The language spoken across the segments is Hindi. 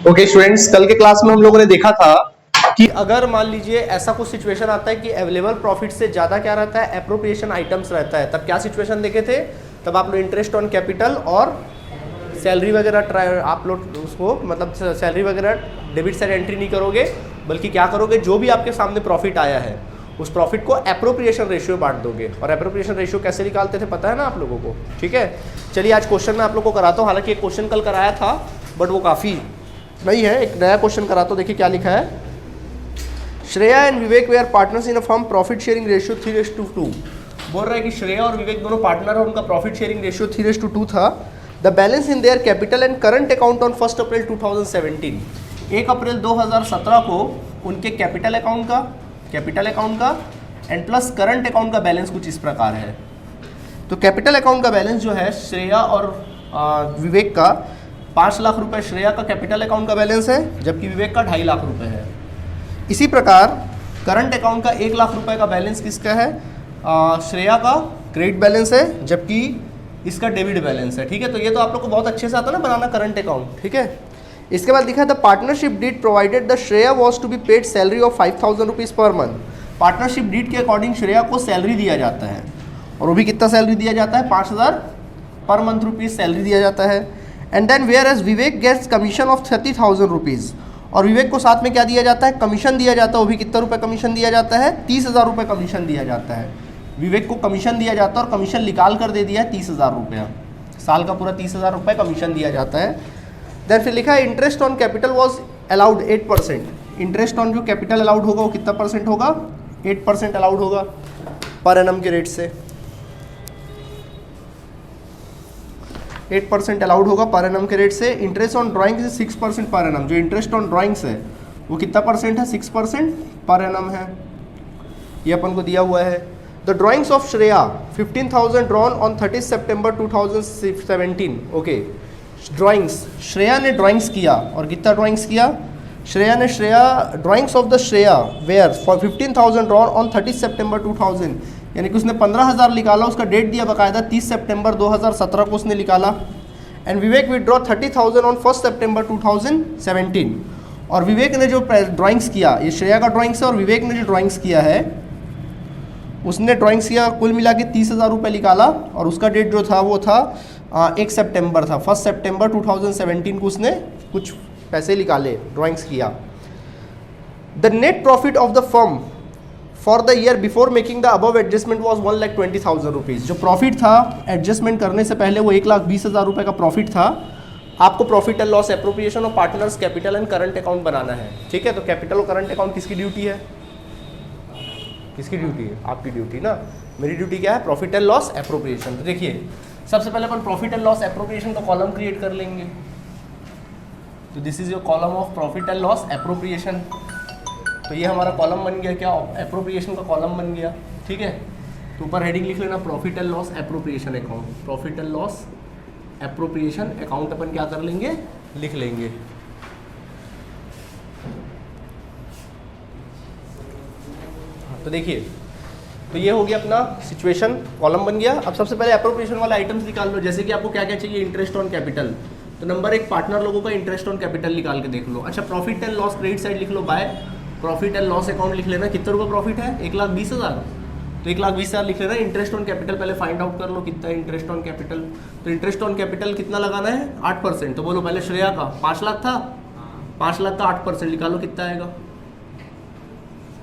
ओके स्टूडेंट्स, कल के क्लास में हम लोगों ने देखा था कि अगर मान लीजिए ऐसा कुछ सिचुएशन आता है कि अवेलेबल प्रॉफिट से ज्यादा क्या रहता है, एप्रोप्रिएशन आइटम्स रहता है, तब क्या सिचुएशन देखे थे। तब आप लोग इंटरेस्ट ऑन कैपिटल और सैलरी वगैरह आप लोग उसको मतलब सैलरी वगैरह डेबिट साइड एंट्री नहीं करोगे, बल्कि क्या करोगे, जो भी आपके सामने प्रॉफिट आया है उस प्रॉफिट को एप्रोप्रिएशन रेशियो बांट दोगे। और एप्रोप्रिएशन रेशियो कैसे निकालते थे पता है ना आप लोगों को। ठीक है, चलिए आज क्वेश्चन मैं आप लोगों को कराता हूँ। हालांकि एक क्वेश्चन कल कराया था बट वो काफ़ी नहीं है, एक नया क्वेश्चन कराता हूँ। देखिए क्या लिखा है। Shreya and Vivek were partners in a firm, profit sharing ratio 3:2। बोल रहा है कि श्रेया और विवेक दोनों पार्टनर है, उनका प्रॉफिट शेयरिंग रेशियो 3:2 था। The balance in their capital and current account on 1 अप्रैल 2017। 1 अप्रैल 2017 को उनके कैपिटल अकाउंट का एंड प्लस करंट अकाउंट का बैलेंस कुछ इस प्रकार है। तो कैपिटल अकाउंट का बैलेंस जो है श्रेया और विवेक का 5 लाख रुपए श्रेया का कैपिटल अकाउंट का बैलेंस है, जबकि विवेक का 2.5 लाख रुपए है। इसी प्रकार करंट अकाउंट का 1 लाख रुपए का बैलेंस किसका है, श्रेया का क्रेडिट बैलेंस है, जबकि इसका डेबिट बैलेंस है। ठीक है, तो ये तो आप लोग को बहुत अच्छे से आता है ना बनाना करंट अकाउंट। ठीक है, इसके बाद लिखा है the partnership deed provided the Shreya was to be paid salary of 5,000 rupees per month. Partnership deed के अकॉर्डिंग श्रेया को सैलरी दिया जाता है, और वो भी कितना सैलरी दिया जाता है, 5,000 पर मंथ रुपीज़ सैलरी दिया जाता है। And then whereas Vivek gets commission of 30,000 rupees, और विवेक को साथ में क्या दिया जाता है, कमीशन दिया जाता है। वो भी कितना रुपये कमीशन दिया जाता है, 30,000 रुपये कमीशन दिया जाता है। विवेक को कमीशन दिया जाता है और कमीशन निकाल कर दे दिया है 30,000 रुपया, साल का पूरा 30,000 रुपये कमीशन दिया जाता है। देन फिर लिखा है interest on capital was allowed 8%। Interest on जो कैपिटल अलाउड होगा वो कितना परसेंट होगा, 8% अलाउड होगा पर एनम के रेट से। 8% अलाउड होगा पर एनम के रेट से। इंटरेस्ट ऑन ड्राइंग्स है 6% पर एनम। जो इंटरेस्ट ऑन ड्राइंग्स है वो कितना परसेंट है, 6% पर एनम है, ये अपन को दिया हुआ है। The drawings of Shreya 15,000 drawn on 30 September 2017। Okay, drawings Shreya ने ड्राइंग्स किया, और कितना ड्राइंग्स किया श्रेया ने, drawings of the Shreya were for 15,000 drawn on 30 September 2000, यानी कि उसने 15,000 निकाला, उसका डेट दिया बाकायदा 30 सितंबर 2017 को उसने निकाला। एंड विवेक विड्रॉ 30,000 ऑन 1 सितंबर 2017। और विवेक ने जो ड्राइंग्स किया, ये श्रेया का ड्राइंग्स है, और विवेक ने जो ड्राइंग्स किया है उसने ड्राइंग्स किया कुल मिला के 30,000 रुपये निकाला, और उसका डेट जो था वो था 1 सितंबर था, 1 सितंबर 2017 को उसने कुछ पैसे निकाले, ड्राइंग्स किया। The net profit of the firm for the year before making the above adjustment was 1,20,000 rupees. जो प्रॉफिट था एडजस्टमेंट करने से पहले वो 1,20,000 रुपये का प्रॉफिट था। आपको profit and loss appropriation of partners capital and current account बनाना है। ठीक है, तो कैपिटल और करंट अकाउंट किसकी ड्यूटी है, किसकी ड्यूटी है, आपकी ड्यूटी ना। मेरी ड्यूटी क्या है, प्रॉफिट एंड लॉस एप्रोप्रिएशन। तो देखिए सबसे पहले अपन प्रॉफिट एंड लॉस एप्रोप्रिएशन का कॉलम क्रिएट कर लेंगे। तो this is your column of profit and loss appropriation. तो ये हमारा कॉलम बन गया, क्या एप्रोप्रिएशन का कॉलम बन गया। ठीक है, तो ऊपर हेडिंग लिख लेना profit and loss appropriation account. Profit and loss appropriation account अपन क्या कर लेंगे, लिख लेंगे। तो देखिए, तो ये हो गया अपना सिचुएशन, कॉलम बन गया। अब सबसे पहले एप्रोप्रिएशन वाले आइटम्स निकाल लो। जैसे कि आपको क्या क्या चाहिए, इंटरेस्ट ऑन कैपिटल। तो नंबर 1 पार्टनर लोगों का इंटरेस्ट ऑन कैपिटल निकाल के देख लो। अच्छा, profit and loss credit side लिख लो, by profit and loss account लिख लेना। कितना रुपये प्रॉफिट है, 1,20,000, तो 1,20,000 लिख लेना। इंटरेस्ट ऑन कैपिटल पहले फाइंड आउट कर लो कितना है इंटरेस्ट ऑन कैपिटल। तो इंटरेस्ट ऑन कैपिटल कितना लगाना है, 8%। तो बोलो पहले श्रेया का 5 लाख था, 5 लाख का 8% निकालो, कितना आएगा,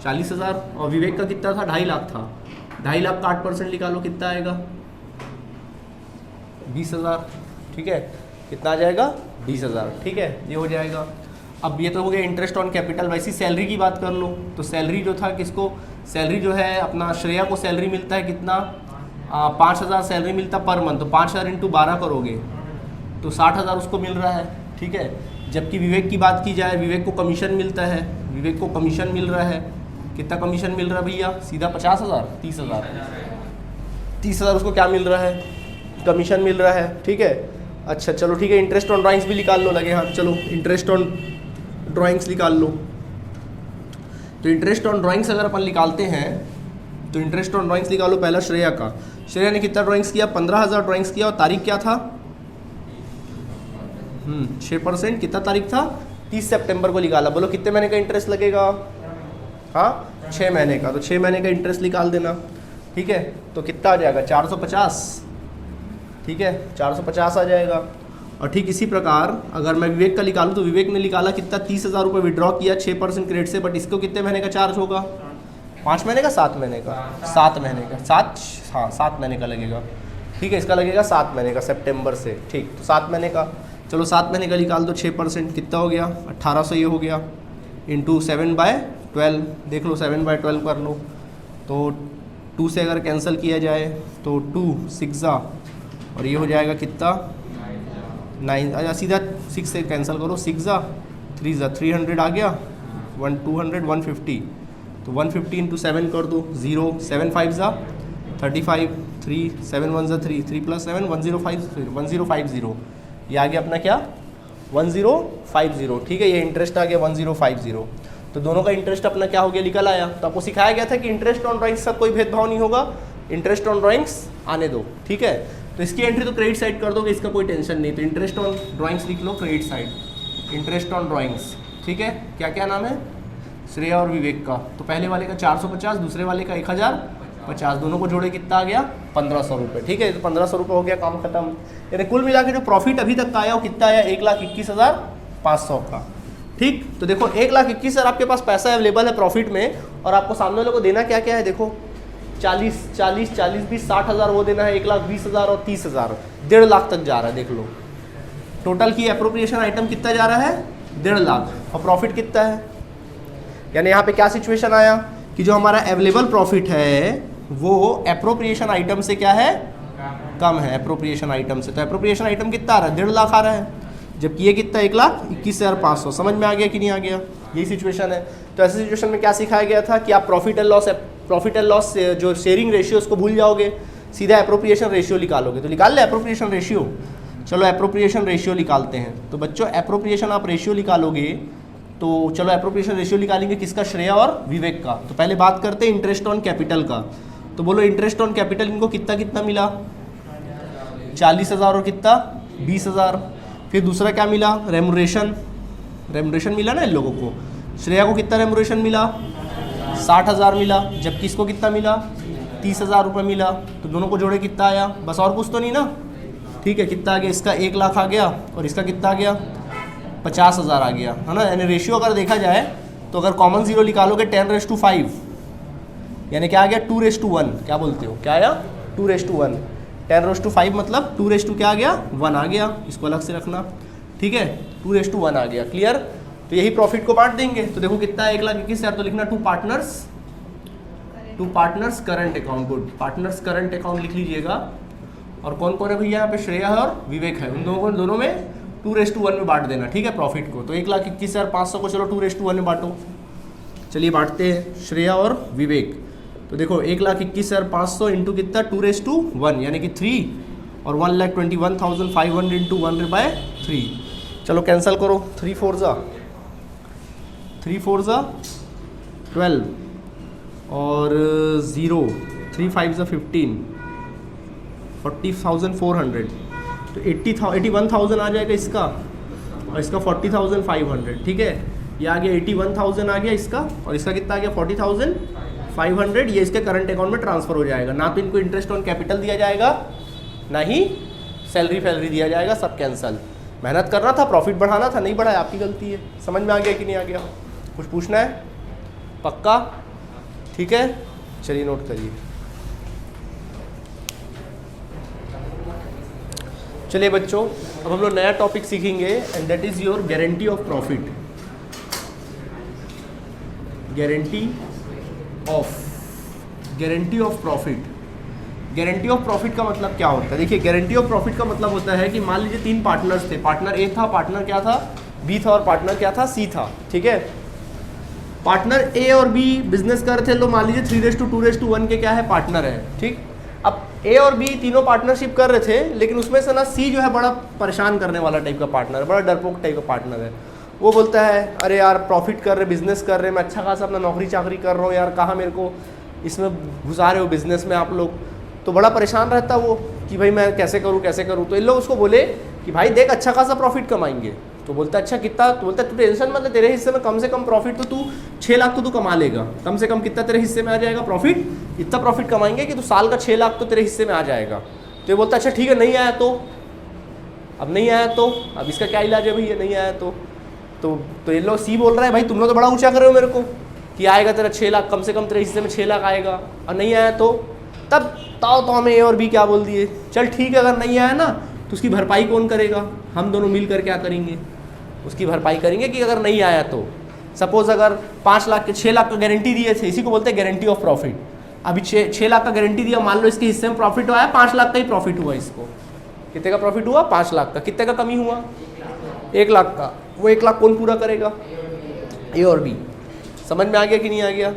40,000। और विवेक का कितना था, 2.5 लाख था, 2.5 लाख का 8% निकालो, कितना आएगा, 20,000। ठीक है, कितना आ जाएगा, 20,000। ठीक है, ये हो जाएगा। अब ये तो हो गया इंटरेस्ट ऑन कैपिटल। वैसी सैलरी की बात कर लो, तो सैलरी जो था किसको, सैलरी जो है अपना श्रेया को सैलरी मिलता है कितना, 5,000 सैलरी मिलता पर मंथ। तो 5,000 × 12 करोगे तो 60,000 उसको मिल रहा है। ठीक है, जबकि विवेक की बात की जाए, विवेक को कमीशन मिलता है, विवेक को कमीशन मिल रहा है, कितना कमीशन मिल रहा है भैया, सीधा 50,000, 30,000, 30,000 उसको क्या मिल रहा है, कमीशन मिल रहा है। ठीक है, अच्छा चलो ठीक है, इंटरेस्ट ऑन ड्राइंग्स भी निकाल लो लगे हाथ। चलो इंटरेस्ट ऑन ड्राइंग्स निकाल लो। तो इंटरेस्ट ऑन ड्राइंग्स अगर अपन निकालते हैं तो इंटरेस्ट ऑन ड्राइंग्स निकालो पहला श्रेया का। श्रेया ने कितना ड्राइंग्स किया, 15,000 ड्राइंग्स किया, और तारीख क्या था, 6%, कितना तारीख था, 30 सितंबर को निकाला, बोलो कितने महीने का इंटरेस्ट लगेगा? हाँ 6 महीने का, तो 6 महीने का इंटरेस्ट निकाल देना, ठीक है। तो कितना आ जाएगा? 450, ठीक है 450 आ जाएगा। और ठीक इसी प्रकार अगर मैं विवेक का निकालूँ तो विवेक ने निकाला कितना? 30,000 रुपये विड्रॉ किया 6% क्रेडिट से, बट इसको कितने महीने का चार्ज होगा? 5 महीने का 7 महीने का? 7 महीने का, 7 महीने का लगेगा, ठीक है। इसका लगेगा 7 महीने का सितंबर से, ठीक। तो 7 महीने का, चलो 7 महीने का निकाल दो 6%, कितना हो गया? 1800 ये हो गया, इंटू 7/12, देख लो 7/12 कर लो। तो 2 से अगर कैंसिल किया जाए तो 2 6 और ये हो जाएगा कितना? 9, अच्छा सीधा 6 से कैंसिल करो, 6 3 300 आ गया, 200 150, तो 150 इंटू 7 कर दो, 0 7 5 35, 3 7 1 3 3 + 7 1050, ये आ गया अपना क्या? 1050, ठीक है। ये इंटरेस्ट आ गया 1050। तो दोनों का इंटरेस्ट अपना क्या हो गया? निकल आया। तो आपको सिखाया गया था कि इंटरेस्ट ऑन ड्राइंग्स का कोई भेदभाव नहीं होगा, इंटरेस्ट ऑन ड्राइंग्स आने दो, ठीक है। तो इसकी एंट्री तो क्रेडिट साइड कर दोगे, इसका कोई टेंशन नहीं। तो इंटरेस्ट ऑन ड्राइंग्स लिख लो credit side, interest on drawings, ठीक है। क्या क्या नाम है? श्रेया और विवेक का। तो पहले वाले का 450, दूसरे वाले का 1050, दोनों को जोड़े कितना आ गया? 1500 रुपये, ठीक है। तो 1500 रुपये हो गया, काम खत्म। यानी कुल मिला के जो प्रॉफिट अभी तक का आया वो कितना आया? 1,21,500 का, ठीक। तो देखो 1,21,000 आपके पास पैसा अवेलेबल है प्रॉफिट में, और आपको सामने वालों को देना क्या क्या है? देखो 40 40 40 20 60,000 वो देना है, 1,20,000 और 30,000, 1.5 लाख तक जा रहा है। देख लो टोटल की एप्रोप्रिएशन आइटम कितना जा रहा है? 1.5 लाख, और प्रॉफिट कितना है? यानी यहाँ पे क्या सिचुएशन आया कि जो हमारा अवेलेबल प्रॉफिट है वो एप्रोप्रिएशन आइटम से क्या है? कम है एप्रोप्रिएशन आइटम से। तो एप्रोप्रिएशन आइटम कितना आ रहा है? 1.5 लाख आ रहा है, जबकि ये कितना? 1,21,500। समझ में आ गया कि नहीं आ गया? यही सिचुएशन है। तो ऐसी सिचुएशन में क्या सिखाया गया था कि आप प्रॉफिट एंड लॉस जो शेयरिंग रेशियो उसको भूल जाओगे, सीधा एप्रोप्रिएशन रेशियो निकालोगे। तो निकाल ले एप्रोप्रिएशन रेशियो, चलो एप्रोप्रिएशन रेशियो निकालते हैं। तो बच्चों एप्रोप्रिएशन आप रेशियो निकालोगे, तो चलो एप्रोप्रिएशन रेशियो निकालेंगे किसका? श्रेया और विवेक का। तो पहले बात करते हैं इंटरेस्ट ऑन कैपिटल का। तो बोलो इंटरेस्ट ऑन कैपिटल इनको कितना कितना मिला? 40,000 और कितना? 20,000। फिर दूसरा क्या मिला? रेमुनरेशन मिला ना इन लोगों को। श्रेया को कितना रेमुनरेशन मिला? 60,000 मिला, जबकि इसको कितना मिला? 30,000 रुपये मिला। तो दोनों को जोड़े कितना आया? बस और कुछ तो नहीं ना, ठीक है। कितना आ गया? इसका 1 लाख आ गया, और इसका कितना आ गया? 50,000 आ गया, है ना। यानी रेशियो अगर देखा जाए तो अगर कॉमन जीरो निकालोगे 10/5, यानी क्या आ गया? 2/1। क्या बोलते हो? क्या आया? 2/1। 10/5 मतलब 2 क्या आ गया? 1 आ गया। इसको अलग से रखना, ठीक है। 2/1 आ गया, क्लियर। तो यही प्रॉफिट को बांट देंगे। तो देखो कितना है? 1,21,000। तो लिखना to partners current account. Good, partners current account लिख लीजिएगा। और कौन कौन है भैया यहाँ पे? श्रेया है और विवेक है। उन दोनों में 2/1 में बांट देना, ठीक है, प्रॉफिट को। तो 1,21,500 को चलो 2/1 में बांटो। चलिए बांटते हैं श्रेया और विवेक। तो देखो 1,21,500 इंटू कितना? 2/1, यानी कि 3, और 1,21,500 इंटू 1/3। चलो कैंसिल करो, 3 4 12, और 0 3 5 15, 40,400। तो 81,000 आ जाएगा इसका, और इसका 40,500, ठीक है। ये आ गया 81,000 आ गया इसका, और इसका कितना आ गया? 40,500। ये इसके करंट अकाउंट में ट्रांसफर हो जाएगा। ना तो इनको इंटरेस्ट ऑन कैपिटल दिया जाएगा, ना ही सैलरी दिया जाएगा, सब कैंसल। मेहनत करना था, प्रॉफिट बढ़ाना था, नहीं बढ़ाया, आपकी गलती है। समझ में आ गया कि नहीं आ गया? कुछ पूछना है? पक्का? ठीक है, चलिए नोट करिए। चलिए बच्चों, अब हम लोग नया टॉपिक सीखेंगे, and that is your guarantee of profit. Guarantee of profit. Guarantee of profit का मतलब क्या होता है? देखिए, गारंटी ऑफ प्रॉफिट का मतलब होता है कि मान लीजिए 3 पार्टनर्स थे। पार्टनर ए था, पार्टनर क्या था? बी था, और पार्टनर क्या था? सी था, ठीक है। पार्टनर ए और बी बिजनेस कर रहे थे, तो मान लीजिए 3:2:1 के क्या है? पार्टनर है, ठीक। अब ए और बी तीनों पार्टनरशिप कर रहे थे, लेकिन उसमें से ना सी जो है बड़ा परेशान करने वाला टाइप का पार्टनर है, बड़ा डरपोक टाइप का पार्टनर है। वो बोलता है अरे यार प्रॉफिट कर रहे, बिजनेस कर रहे, मैं अच्छा खासा अपना नौकरी चाकरी कर रहा हूँ यार, कहाँ मेरे को इसमें घुसा रहे हो बिजनेस में आप लोग। तो बड़ा परेशान रहता वो कि भाई मैं कैसे करूँ। तो इन लोग उसको बोले कि भाई देख अच्छा खासा प्रॉफिट कमाएंगे, तो बोलता अच्छा कितना, तो बोलता तू टेंशन मत ले, तेरे हिस्से में कम से कम प्रॉफिट तो तू 6 लाख तो तू कमा लेगा, कम से कम कितना तेरे हिस्से में आ जाएगा प्रॉफिट, इतना प्रॉफिट कमाएंगे कि तू साल का 6 लाख तो तेरे हिस्से में आ जाएगा। तो ये बोलता अच्छा ठीक है, नहीं आया तो, अब नहीं आया तो अब इसका क्या इलाज है भैया, नहीं आया तो ये लोग सी बोल रहा है भाई तुम लोग तो बड़ा ऊँचा कर रहे हो मेरे को कि आएगा तेरा 6 लाख, कम से कम तेरे हिस्से में 6 लाख आएगा, और नहीं आया तो तब ताओ तो हमें ए और बी क्या बोल दिए, चल ठीक है अगर नहीं आया ना तो उसकी भरपाई कौन करेगा, हम दोनों मिलकर क्या करेंगे, उसकी भरपाई करेंगे कि अगर नहीं आया तो। सपोज अगर 5 लाख के 6 लाख का गारंटी दिए थे, इसी को बोलते हैं गारंटी ऑफ प्रॉफिट। अभी 6 लाख का गारंटी दिया, मान लो इसके हिस्से में प्रॉफिट आया 5 लाख का ही प्रॉफिट हुआ, इसको कितने का प्रॉफिट हुआ 5 लाख का, कितने का कमी हुआ 1 लाख का, वो 1 लाख कौन पूरा करेगा, ए और बी। समझ में आ गया कि नहीं आ गया।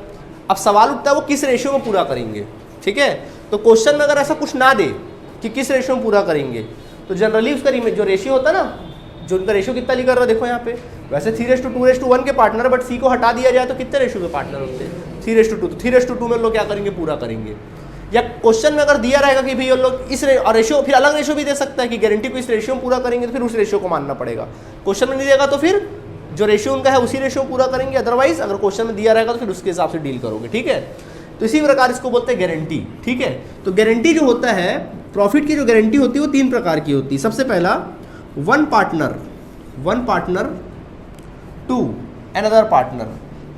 अब सवाल उठता है वो किस रेशियो में पूरा करेंगे, ठीक है। तो क्वेश्चन में अगर ऐसा कुछ ना दे कि किस रेशियो में पूरा करेंगे, तो जनरली उसका जो रेशियो होता है ना, जो उनका रेशियो कितना लिखा रहा है देखो यहाँ पे, वैसे 3:2:1 के पार्टनर, बट सी को हटा दिया जाए तो कितने रेशियो के पार्टनर होते हैं 3:2। तो 3:2 में लोग क्या करेंगे पूरा करेंगे। या क्वेश्चन में अगर दिया रहेगा कि भाई लोग इस रेशियो, फिर अलग रेशियो भी दे सकता है कि गारंटी को इस रेशियो में पूरा करेंगे तो फिर उस रेशियो को मानना पड़ेगा। क्वेश्चन में नहीं देगा तो फिर जो रेशियो उनका है उसी रेशियो पूरा करेंगे, अदरवाइज अगर क्वेश्चन में दिया रहेगा तो फिर उसके हिसाब से डील करोगे, ठीक है। तो इसी प्रकार इसको बोलते हैं गारंटी, ठीक है। तो गारंटी जो होता है, प्रॉफिट की जो गारंटी होती है वो 3 प्रकार की होती है। सबसे पहला one partner to another partner.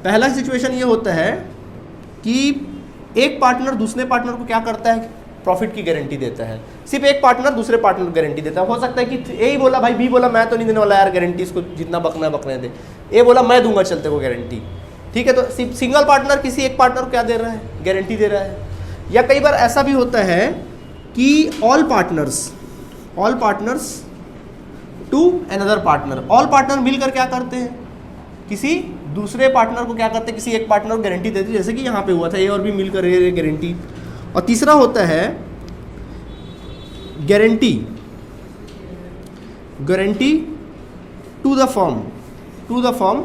पहला सिचुएशन ये होता है कि एक पार्टनर दूसरे पार्टनर को क्या करता है, प्रॉफिट की गारंटी देता है। सिर्फ एक पार्टनर दूसरे पार्टनर को गारंटी देता है। हो सकता है कि ए ही बोला भाई, बी बोला मैं तो नहीं देने वाला यार गारंटी, इसको जितना बकना है बकने दे, ए बोला मैं दूंगा चलते को गारंटी, ठीक है। तो सिंगल पार्टनर किसी एक पार्टनर को क्या दे रहा है, गारंटी दे रहा है। या कई बार ऐसा भी होता है कि all partners to another partner. All partner मिलकर क्या करते हैं, किसी दूसरे पार्टनर को क्या करते हैं, किसी एक पार्टनर को गारंटी देते हैं, जैसे कि यहाँ पे हुआ था ए और बी मिलकर गारंटी। और तीसरा होता है guarantee to the firm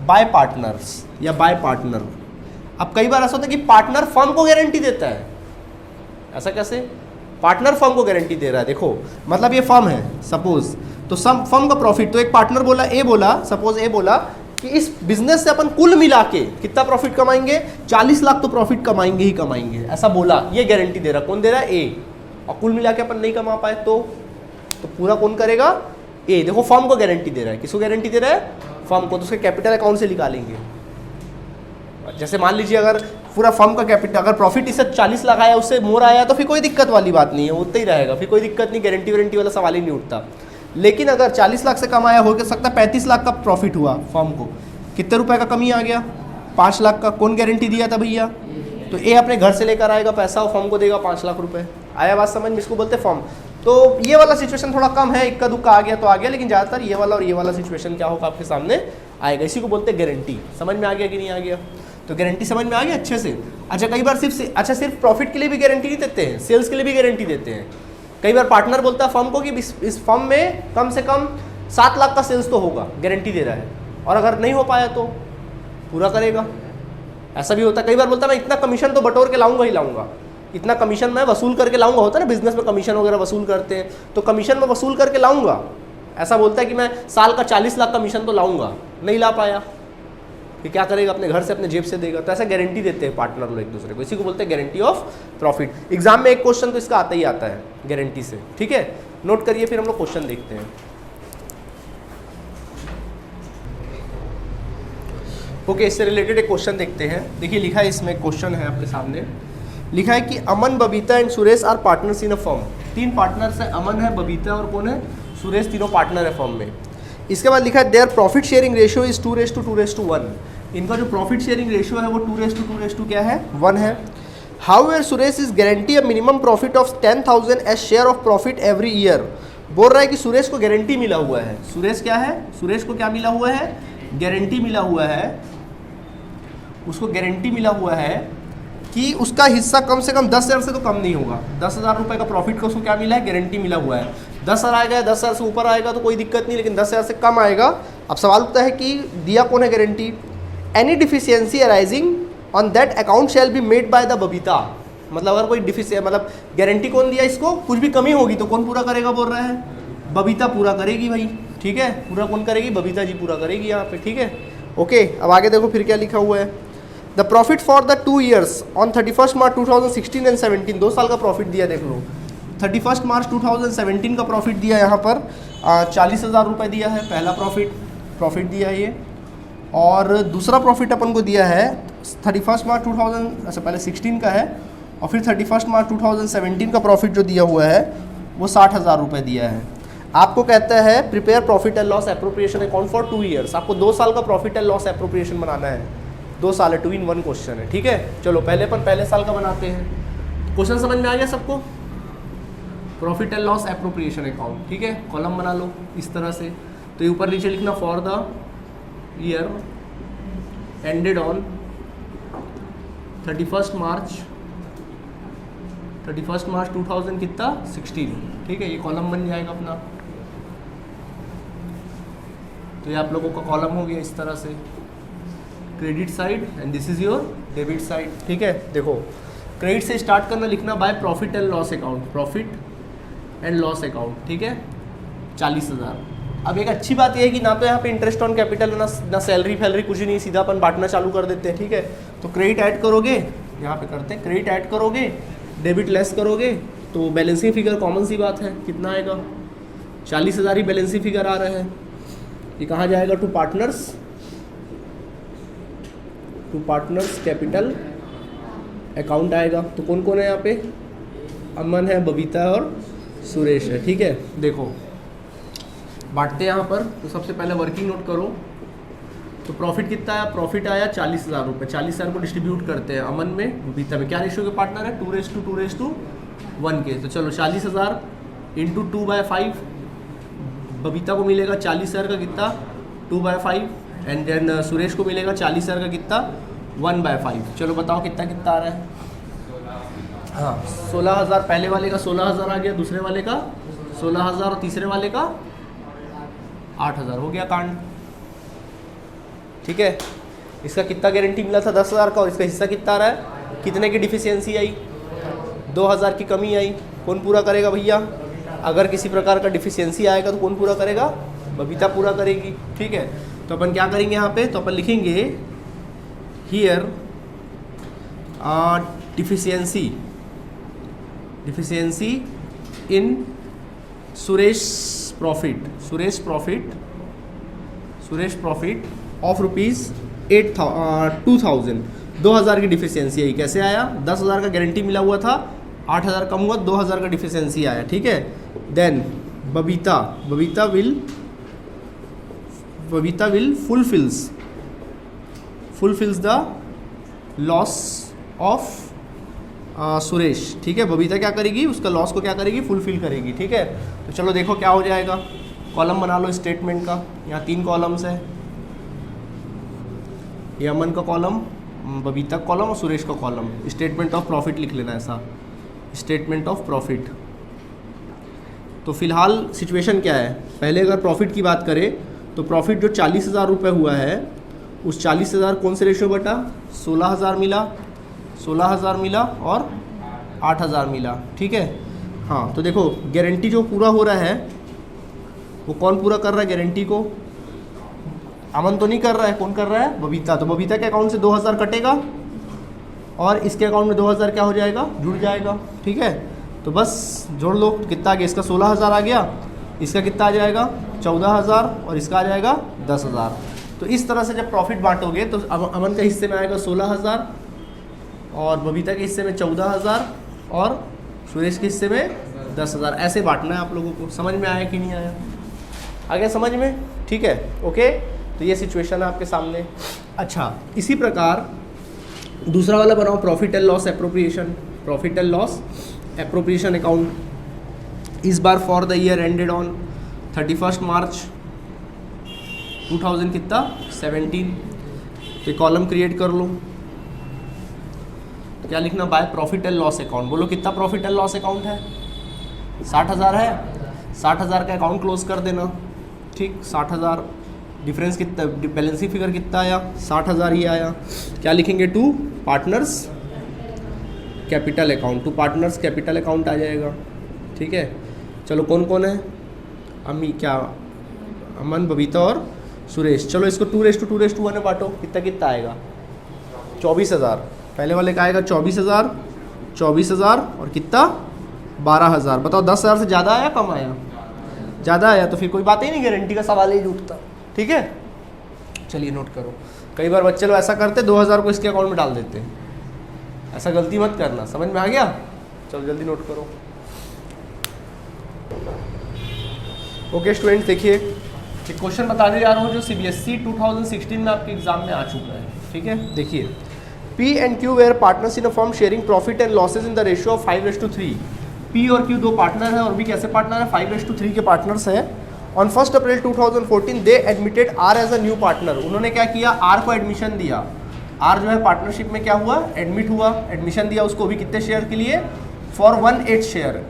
by partners या बाय पार्टनर। अब कई बार ऐसा होता है कि पार्टनर फर्म को गारंटी देता है। ऐसा कैसे, पार्टनर फर्म को गारंटी दे रहा है। देखो मतलब ये फर्म है सपोज, तो सम फर्म का प्रॉफिट, तो एक पार्टनर बोला, ए बोला, सपोज ए बोला कि इस बिजनेस से अपन कुल मिला के कितना प्रॉफिट कमाएंगे, 40 लाख तो प्रॉफिट कमाएंगे ही कमाएंगे, ऐसा बोला। ये गारंटी दे रहा, कौन दे रहा है, ए। और कुल मिला के अपन नहीं कमा पाए तो पूरा कौन करेगा, ए। देखो फर्म को गारंटी दे रहा है, किसको गारंटी दे रहा है, फर्म को। तो उसके कैपिटल अकाउंट से निकालेंगे। जैसे मान लीजिए अगर पूरा फर्म का कैपिटल, अगर प्रॉफिट इससे 40 लाख आया, उससे मोर आया, तो फिर कोई दिक्कत वाली बात नहीं है, उतना ही रहेगा, फिर कोई दिक्कत नहीं, गारंटी वारंटी वाला सवाल ही नहीं उठता। लेकिन अगर 40 लाख से कम आया, हो सकता है 35 लाख का प्रॉफिट हुआ फर्म को, कितने रुपए का कमी आ गया, 5 लाख का। कौन गारंटी दिया था भैया, तो ए अपने घर से लेकर आएगा पैसा और फर्म को देगा 5 लाख रुपए। आया बात समझ में, इसको बोलते हैं फर्म। तो ये वाला सिचुएशन थोड़ा कम है, इक्का दुक्का आ गया तो आ गया, लेकिन ज़्यादातर ये वाला और ये वाला सिचुएशन क्या होगा आपके सामने आएगा। इसी को बोलते हैं गारंटी। समझ में आ गया कि नहीं आ गया, तो गारंटी समझ में आ गया अच्छे से। अच्छा कई बार सिर्फ प्रॉफिट के लिए भी गारंटी नहीं देते हैं, सेल्स के लिए भी गारंटी देते हैं। कई बार पार्टनर बोलता है फर्म को कि इस फर्म में कम से कम 7 लाख का सेल्स तो होगा, गारंटी दे रहा है, और अगर नहीं हो पाया तो पूरा करेगा। ऐसा भी होता है। कई बार बोलता है मैं इतना कमीशन तो बटोर के लाऊंगा ही लाऊंगा, इतना कमीशन मैं वसूल करके लाऊंगा। होता है ना बिजनेस में कमीशन वगैरह वसूल करते हैं, तो कमीशन में वसूल करके लाऊंगा। ऐसा बोलता है कि मैं साल का 40 लाख कमीशन तो लाऊंगा, नहीं ला पाया, फिर क्या करेगा, अपने घर से अपने जेब से देगा। तो ऐसा गारंटी देते हैं पार्टनर लोग एक दूसरे को, इसी को बोलते हैं गारंटी ऑफ प्रॉफिट। एग्जाम में एक क्वेश्चन तो इसका आता ही आता है गारंटी से, ठीक है, नोट करिए। फिर हम लोग क्वेश्चन देखते हैं। ओके, इससे रिलेटेड एक क्वेश्चन देखते हैं। देखिए लिखा है इसमें, क्वेश्चन है आपके सामने, लिखा है कि Aman, Babita and Suresh are partners in a firm. 3 partners है, अमन है, बबीता और कौन है, सुरेश, तीनों पार्टनर है फर्म में। इसके बाद लिखा है their profit sharing ratio is 2:2:1। इनका जो प्रॉफिट शेयरिंग रेशियो है वो 2:2 क्या है, 1 है। However Suresh is guarantee a minimum profit of 10,000 as share of profit every year. बोल रहा है कि सुरेश को गारंटी मिला हुआ है। सुरेश क्या है, सुरेश को क्या मिला हुआ है, गारंटी मिला हुआ है। उसको गारंटी मिला हुआ है कि उसका हिस्सा कम से कम 10,000 से तो कम नहीं होगा। 10,000 रुपये का प्रॉफिट का उसको क्या मिला है, गारंटी मिला हुआ है। 10,000 आएगा, 10,000 से ऊपर आएगा तो कोई दिक्कत नहीं, लेकिन 10,000 से कम आएगा। अब सवाल उठता है कि दिया कौन है guarantee, any deficiency arising on that account shall be made by the Babita. मतलब अगर कोई मतलब गारंटी कौन दिया इसको, कुछ भी कमी होगी तो कौन पूरा करेगा, बोल रहा है बबीता पूरा करेगी भाई। ठीक है, पूरा कौन करेगी, बबीता जी पूरा करेगी यहाँ पे, ठीक है। ओके, अब आगे देखो फिर क्या लिखा हुआ है। The profit for the 2 years on 31 March 2016 and 17, 2 साल का प्रॉफिट दिया, देख लो 31 मार्च 2017 का प्रॉफिट दिया यहाँ पर 40,000 रुपये दिया है, पहला प्रॉफिट दिया है ये। और दूसरा प्रॉफिट अपन को दिया है 31 मार्च 2000, अच्छा पहले 16 का है और फिर 31 मार्च 2017 का प्रॉफिट जो दिया हुआ है वो 60,000 रुपये दिया है। आपको कहता है prepare profit and loss appropriation account for 2 years, आपको 2 साल का प्रॉफिट एंड लॉस एप्रोप्रिएशन बनाना है, 2 साल है, 2 in 1 क्वेश्चन है, ठीक है। चलो पहले अपन पहले साल का बनाते हैं। क्वेश्चन समझ में आ गया सबको, profit and loss appropriation account, ठीक है। कॉलम बना लो इस तरह से, तो ये ऊपर नीचे लिखना for the year ended on 31 March 2000 कितना 16, ठीक है। ये कॉलम बन जाएगा अपना, तो ये आप लोगों का कॉलम हो गया इस तरह से, credit side and this is your debit side, ठीक है। देखो क्रेडिट से स्टार्ट करना, लिखना bye profit and loss account, profit and loss account, ठीक है, 40,000। अब एक अच्छी बात यह है कि ना तो यहाँ पे इंटरेस्ट ऑन कैपिटल ना सैलरी फैलरी कुछ नहीं, सीधा अपन बांटना चालू कर देते हैं, ठीक है। तो क्रेडिट ऐड करोगे, यहाँ पे करते हैं, क्रेडिट ऐड करोगे, डेबिट लेस करोगे, तो बैलेंसिंग फिगर कॉमन सी बात है, कितना आएगा 40,000 ही बैलेंसिंग फिगर आ रहा है। ये कहाँ जाएगा, टू पार्टनर्स कैपिटल अकाउंट आएगा। तो कौन कौन है यहाँ पे, अमन है, बबीता है और सुरेश है, ठीक है। देखो बांटते हैं यहाँ पर, तो सबसे पहले वर्किंग नोट करो। तो प्रॉफिट कितना आया, प्रॉफिट आया 40,000 रुपये, 40,000 को डिस्ट्रीब्यूट करते हैं अमन में, बबीता में। क्या रेशियो के पार्टनर है, 2:1 के। तो चलो 40,000 इंटू 2/5, बबीता को मिलेगा 40,000 का कितना 2/5, एंड देन सुरेश को मिलेगा 40,000 का कितना 1/5। चलो बताओ कितना कितना आ रहा है। हाँ 16,000, पहले वाले का 16,000 आ गया, दूसरे वाले का 16,000 और तीसरे वाले का 8,000, हो गया कांड, ठीक है। इसका कितना गारंटी मिला था 10,000 का, और इसका हिस्सा कितना आ रहा है, कितने की डिफिशियंसी आई, 2,000 की कमी आई। कौन पूरा करेगा भैया, अगर किसी प्रकार का डिफिशियंसी आएगा तो कौन पूरा करेगा, बबीता पूरा करेगी, ठीक है। तो अपन क्या करेंगे यहाँ पे, तो अपन लिखेंगे here deficiency in Suresh profit of rupees 2,000 की डिफिशियंसी आई। कैसे आया, 10,000 का गारंटी मिला हुआ था, 8,000 कम हुआ, 2,000 का डिफिशियंसी आया, ठीक है। Then Babita will fulfills the loss of Suresh, ठीक है। बबीता क्या करेगी, उसका लॉस को क्या करेगी, फुलफिल करेगी, ठीक है। तो चलो देखो क्या हो जाएगा, कॉलम बना लो स्टेटमेंट का। यहाँ 3 कॉलम्स है, ये अमन का कॉलम, बबीता का कॉलम और सुरेश का कॉलम। स्टेटमेंट ऑफ प्रॉफिट लिख लेना ऐसा, स्टेटमेंट ऑफ प्रॉफिट। तो फिलहाल सिचुएशन क्या है, पहले अगर प्रॉफिट की बात करें तो प्रॉफिट जो 40,000 रुपये हुआ है, उस 40,000 कौन से रेशियो बटा, 16,000 मिला और 8,000 मिला, ठीक है। हाँ तो देखो गारंटी जो पूरा हो रहा है वो कौन पूरा कर रहा है, गारंटी को अमन तो नहीं कर रहा है, कौन कर रहा है, बबीता। तो बबीता के अकाउंट से 2,000 कटेगा और इसके अकाउंट में 2,000 क्या हो जाएगा, जुड़ जाएगा, ठीक है। तो बस जोड़ लो, कितना आ गया, इसका 16,000 आ गया, इसका कितना आ जाएगा 14,000 और इसका आ जाएगा 10,000। तो इस तरह से जब प्रॉफिट बांटोगे तो अमन के हिस्से में आएगा 16,000 और बबीता के हिस्से में 14,000 और सुरेश के हिस्से में 10,000। ऐसे बांटना है आप लोगों को। समझ में आया कि नहीं आया, आ गया समझ में, ठीक है, ओके। तो ये सिचुएशन है आपके सामने। अच्छा इसी प्रकार दूसरा वाला बनाओ, profit and loss appropriation account, इस बार for the year ended on 31 March 2000 कितना 17। तो कॉलम क्रिएट कर लो, तो क्या लिखना, bye profit and loss account. बोलो कितना प्रॉफिट एंड लॉस अकाउंट है, 60,000 है, 60,000 का अकाउंट क्लोज कर देना, ठीक। 60,000 डिफरेंस कितना, बैलेंसिंग फिगर कितना आया, 60,000 ही आया। क्या लिखेंगे, टू पार्टनर्स कैपिटल अकाउंट आ जाएगा, ठीक है। चलो कौन कौन है, अम्मी क्या अमन, बबीता और सुरेश। चलो इसको 2:2:1 में बांटो, कितना कितना आएगा? 24,000। पहले वाले का आएगा 24,000, 24,000 और कितना 12,000। बताओ 10,000 से ज़्यादा आया कम आया? ज़्यादा आया, तो फिर कोई बात ही नहीं, गारंटी का सवाल ही उठता। ठीक है, चलिए नोट करो। कई बार बच्चे लोग ऐसा करते 2,000 को इसके अकाउंट में डाल देते हैं, ऐसा गलती मत करना। समझ में आ गया? चलो जल्दी नोट करो। ओके स्टूडेंट्स, देखिए एक क्वेश्चन बताने जा रहा हूँ जो CBSE 2016 में आपके एग्जाम में आ चुका है। ठीक है, देखिए P and Q were partners in a form sharing profit and losses in the ratio of 5:3। P और Q दो पार्टनर हैं और भी कैसे पार्टनर है? 5:3 के पार्टनर्स हैं। On 1 April 2014 they admitted R as a new partner. उन्होंने क्या किया? R को एडमिशन दिया। R जो है पार्टनरशिप में क्या हुआ? एडमिट हुआ, एडमिशन दिया उसको भी। कितने शेयर के लिए? For 1/8 share.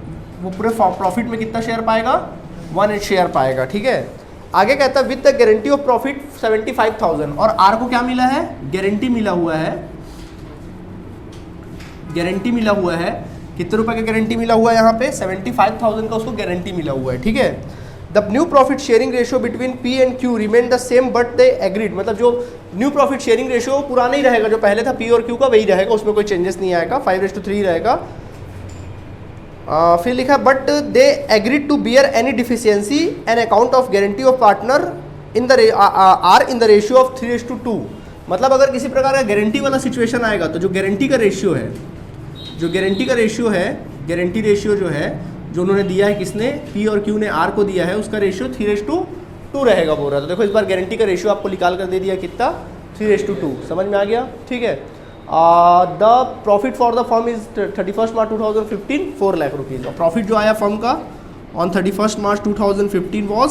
वो पूरे प्रॉफिट में कितना शेयर पाएगा? 1/8 शेयर पाएगा। ठीक है, आगे कहता है with the guarantee of profit 75,000। और R को क्या मिला है? गारंटी मिला हुआ है। गारंटी मिला हुआ है, कितने रुपए का गारंटी मिला हुआ है? यहाँ पे 75,000 का उसको गारंटी मिला हुआ है। ठीक है, the new profit sharing ratio between P and Q remain the same but they agreed. मतलब जो न्यू प्रॉफिट शेयरिंग रेशियो पुराना ही रहेगा, जो पहले था P और Q का वही रहेगा, उसमें कोई चेंजेस नहीं आएगा, 5:3 रहेगा। फिर लिखा but they agreed to bear any deficiency on account of guarantee of partner in the R in the ratio of 3:2। मतलब अगर किसी प्रकार का गारंटी वाला सिचुएशन आएगा तो जो गारंटी का रेशियो है, जो गारंटी का रेशियो है, गारंटी रेशियो जो है, जो उन्होंने दिया है, किसने? P और Q ने R को दिया है, उसका रेशियो 3:2 रहेगा बोल रहा है। तो देखो इस बार गारंटी का रेशियो आपको निकाल कर दे दिया, कितना? 3:2। समझ में आ गया? ठीक है, the profit for the firm is 31 March 2015 4 lakh rupees. और प्रॉफिट जो आया फर्म का on 31 March 2015 was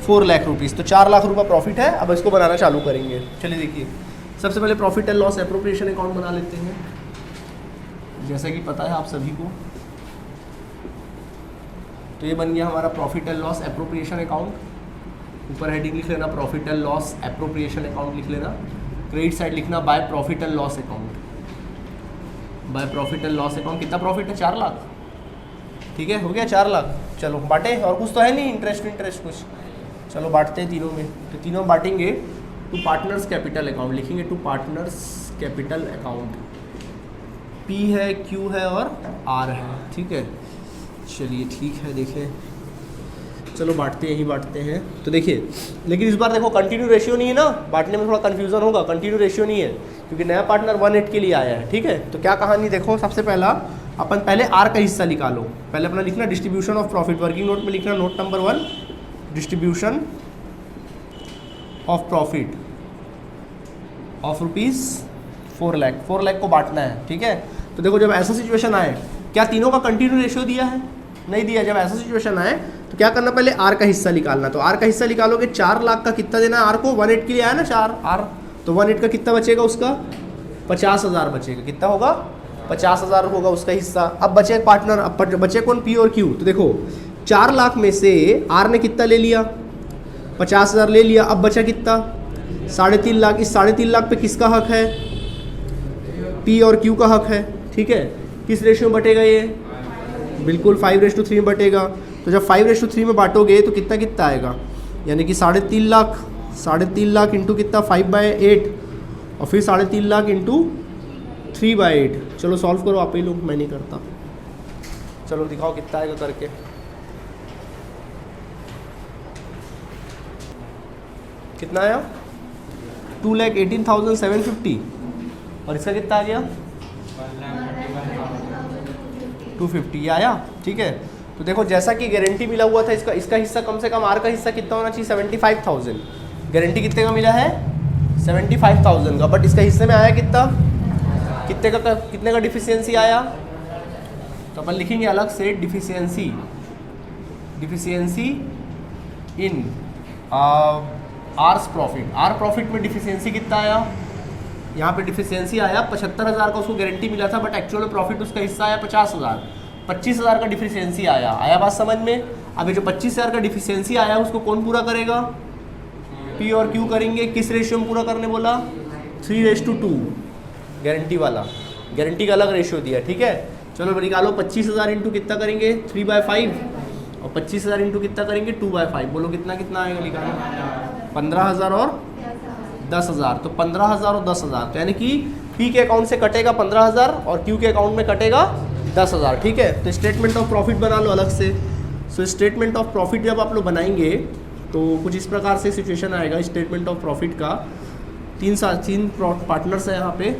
4 lakh rupees. तो 4 लाख रुपये प्रॉफिट है। अब इसको बनाना चालू करेंगे। चलिए देखिए, सबसे पहले profit and loss appropriation account बना लेते हैं, जैसा कि पता है आप सभी को। तो ये बन गया हमारा profit and loss appropriation account. ऊपर हेडिंग लिख लेना profit and loss appropriation account लिख लेना। क्रेडिट साइड लिखना bye profit and loss account. Bye profit and loss account कितना प्रॉफिट है? 4 लाख। ठीक है, हो गया 4 लाख। चलो बांटे, और कुछ तो है नहीं, इंटरेस्ट कुछ। चलो बांटते हैं तीनों में। तो तीनों बांटेंगे टू पार्टनर्स कैपिटल अकाउंट। लिखेंगे to partners capital account. P है, Q है और R है। ठीक है, चलिए ठीक है, देखें चलो बांटते हैं, यही बांटते हैं। तो देखिए, लेकिन इस बार देखो कंटिन्यू रेशियो नहीं है ना, बांटने में थोड़ा कंफ्यूजन होगा। कंटिन्यू रेशियो नहीं है क्योंकि नया पार्टनर 1/8 के लिए आया है। ठीक है, तो क्या कहानी देखो, सबसे पहला अपन पहले R का हिस्सा निकालो। पहले अपना लिखना distribution of profit. Working note में लिखना note number 1 distribution of profit of ₹4 lakh. 4 lakh को बांटना है। ठीक है, तो देखो जब ऐसा सिचुएशन आए, क्या तीनों का कंटिन्यू रेशियो दिया है? नहीं दिया। जब ऐसा सिचुएशन आए तो क्या करना? पहले R का हिस्सा निकालना। तो R का हिस्सा निकालोगे, 4 लाख का कितना देना है R को? 1/8 के लिए आया ना 4 R, तो 1/8 का कितना बचेगा? उसका 50,000 बचेगा। कितना होगा? 50,000 होगा उसका हिस्सा। अब बचे पार्टनर, अब बचे कौन? P और Q। तो देखो 4 लाख में से R ने कितना ले लिया? 50,000 ले लिया। अब बचा कितना? 3.5 लाख। इस 3.5 लाख पे किसका हक है? P और Q का हक है। ठीक है, किस रेशियो में बटेगा ये? बिल्कुल 5:3 में बटेगा। तो जब 5:3 में बांटोगे तो कितना कितना आएगा? यानी कि 3.5 लाख, 3.5 लाख इंटू कितना? 5/8, और फिर 3.5 लाख इंटू 3/8। चलो सॉल्व करो आप ही लोग, मैं नहीं करता। चलो दिखाओ कितना आएगा करके। कितना आया? 2,18,750। और इसका कितना आ गया? 250 आया। ठीक है, तो देखो जैसा कि गारंटी मिला हुआ था, इसका हिस्सा कम से कम R का हिस्सा कितना होना चाहिए? 75,000। गारंटी कितने का मिला है? 75,000 का। बट इसका हिस्से में आया कितना? कितने का डिफिशियंसी आया? तो अपन लिखेंगे अलग से deficiency in R's profit. R profit में डिफिशियंसी कितना आया? यहाँ पे डिफिशियंसी आया 75,000 का, उसको गारंटी मिला था, बट एक्चुअल में प्रॉफिट उसका हिस्सा आया 50,000। 25,000 का डिफिशियंसी आया बात समझ में? अभी जो 25,000 का डिफिशियंसी आया उसको कौन पूरा करेगा? P और Q करेंगे। किस रेशियो में पूरा करने बोला? 3:2। गारंटी वाला, गारंटी का अलग रेशियो दिया। ठीक है, चलो निकालो 25,000 इंटू कितना करेंगे? 3/5, और 25,000 इंटू कितना करेंगे 2/5, बोलो कितना कितना आएगा निकालना, 15,000 और 10,000, तो 15,000 और 10,000, तो यानी कि पी के अकाउंट से कटेगा 15,000 और क्यू के अकाउंट में कटेगा 10,000, ठीक है। तो स्टेटमेंट ऑफ प्रॉफिट बना लो अलग से। सो स्टेटमेंट ऑफ प्रॉफिट जब आप लोग बनाएंगे तो कुछ इस प्रकार से सिचुएशन आएगा स्टेटमेंट ऑफ प्रॉफिट का। तीन पार्टनर्स है यहाँ पे,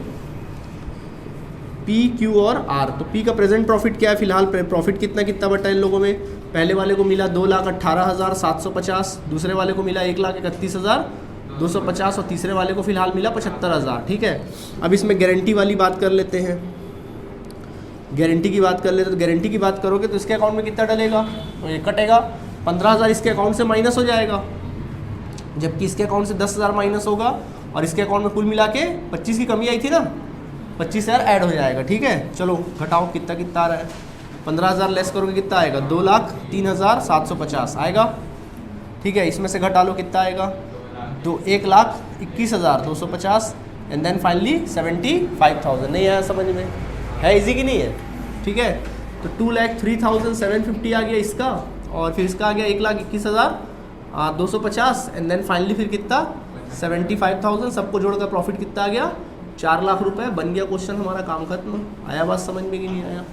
पी क्यू और आर। तो पी का प्रेजेंट प्रॉफिट क्या है, फिलहाल प्रॉफिट कितना कितना बटा इन लोगों में, पहले वाले को मिला 2,18,750, दूसरे वाले को मिला 1,31,250 और तीसरे वाले को फिलहाल मिला 75,000, ठीक है। अब इसमें गारंटी वाली बात कर लेते हैं, गारंटी की बात कर लेते हैं। तो गारंटी की बात करोगे तो इसके अकाउंट में कितना डलेगा, तो ये कटेगा 15,000 इसके अकाउंट से माइनस हो जाएगा, जबकि इसके अकाउंट से 10,000 माइनस होगा और इसके अकाउंट में कुल मिला के 25 की कमी आई थी ना, 25,000 ऐड हो जाएगा, ठीक है। चलो घटाओ कितना कितना आ रहा है, 15,000 लेस करोगे कितना आएगा, 2,03,750 आएगा, ठीक है। इसमें से घटा लो कितना आएगा, तो 1,21,250 एंड देन फाइनली 75,000। नहीं आया समझ में, है इजी की नहीं है, ठीक है। तो 2,03,750 आ गया इसका, और फिर इसका आ गया 1,21,250 एंड देन फाइनली फिर कितना 75,000, सबको जोड़कर प्रॉफिट कितना आ गया 4 लाख रुपए। बन गया क्वेश्चन, हमारा काम खत्म। आया बात समझ में कि नहीं आया,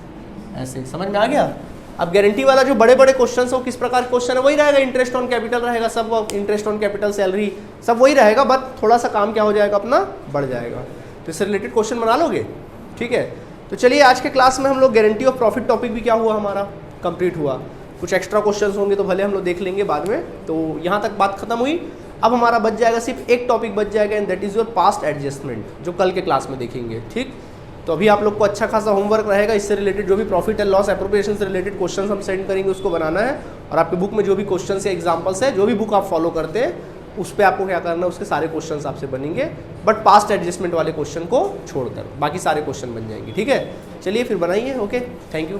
ऐसे समझ में आ गया। अब गारंटी वाला जो बड़े बड़े क्वेश्चन हो किस प्रकार क्वेश्चन है वही रहेगा, इंटरेस्ट ऑन कैपिटल रहेगा, सब इंटरेस्ट ऑन कैपिटल सैलरी सब वही रहेगा, बट थोड़ा सा काम क्या हो जाएगा अपना बढ़ जाएगा। तो इससे रिलेटेड क्वेश्चन बना लोगे, ठीक है। तो चलिए आज के क्लास में हम लोग गारंटी ऑफ प्रॉफिट टॉपिक भी क्या हुआ हमारा कंप्लीट हुआ। कुछ एक्स्ट्रा क्वेश्चंस होंगे तो भले हम लोग देख लेंगे बाद में। तो यहाँ तक बात खत्म हुई। अब हमारा बच जाएगा सिर्फ एक टॉपिक बच जाएगा, and that is your past adjustment, जो कल के क्लास में देखेंगे, ठीक। तो अभी आप लोग को अच्छा खासा होमवर्क रहेगा, इससे रिलेटेड जो भी प्रॉफिट एंड लॉस एप्रोप्रिएशन से रिलेटेड क्वेश्चन हम सेंड करेंगे उसको बनाना है, और आपके बुक में जो भी क्वेश्चन या एग्जाम्पल्स है, जो भी बुक आप फॉलो करते हैं उस पर आपको क्या करना है, उसके सारे क्वेश्चन आपसे बनेंगे, बट पास्ट एडजस्टमेंट वाले क्वेश्चन को छोड़कर बाकी सारे क्वेश्चन बन जाएंगे, ठीक है। चलिए फिर बनाइए, ओके, थैंक यू।